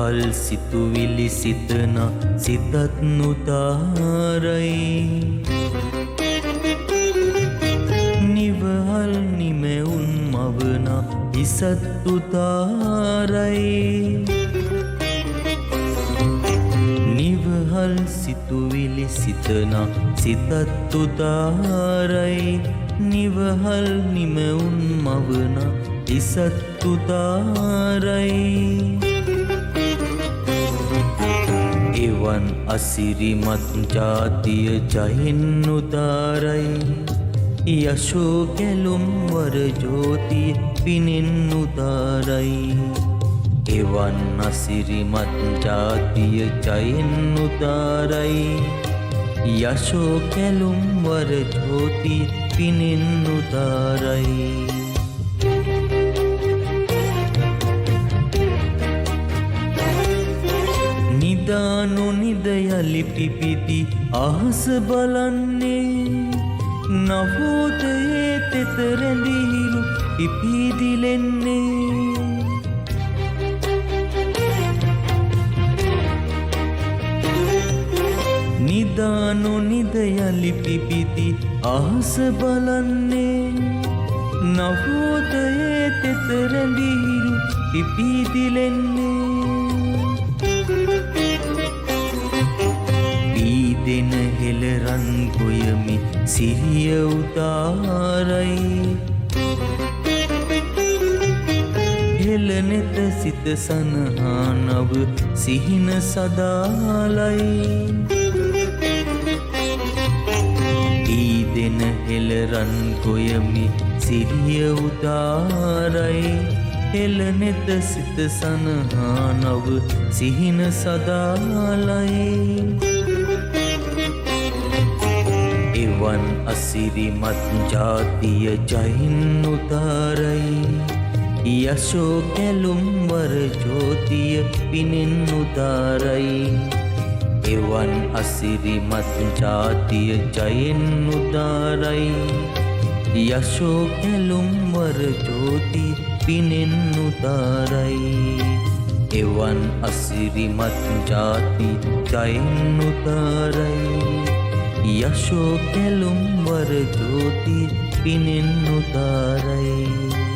නිවහල් සිතුවිලි සිතන සිතත් නුතාරයි නිවහල් නිමෙවුන් මවන ඉසත් උතාරයි නිවහල් සිතුවිලි සිතන සිතත් උතාරයි නිවහල් නිමෙවුන් මවන ඉසත් උතාරයි එවන් අසිරිමත් ජාතිය ජයෙන් උතාරයි යශෝ කැලුම් වර ජෝතිය පිනෙන් උතාරයි එවන් අසිරිමත් ජාතිය ජයෙන් උතාරයි යශෝ කැලුම් වර ජෝතිය පිනෙන් උතාරයි නිදානු නිදයලි පිපිති අහස බලන්නේ නවෝදයේ තෙතරැඳිහිරු පිපිදිලෙන්නේ නිදානු නිදයලි පිපිති අහස බලන්නේ නවෝදයේ තෙතරැඳිහිරු පිපිදිලෙන්නේ දෙන හෙළරන් ගොයමි සිහිය උතාරයි හෙළනෙත සිත සනහානව සිහින සදාලයි දෙන හෙළරන් ගොයමි සිහිය උතාරයි හෙළනෙත සිත සනහානව සිහින සදාලයි එවන් අසිරිමත් ජාතිය ජයෙන් උතාරයි යශෝ කැලුම් වර ජෝතිය පිනෙන් උතාරයි එවන් අසිරිමත් ජාතිය ජයෙන් උතාරයි යශෝ කැලුම් වර ජෝතිය පිනෙන් උතාරයි එවන් අසිරිමත් ජාති ජයෙන් උතාරයි යශෝ කැලුම් වර ජෝති පිනෙන් උතාරයි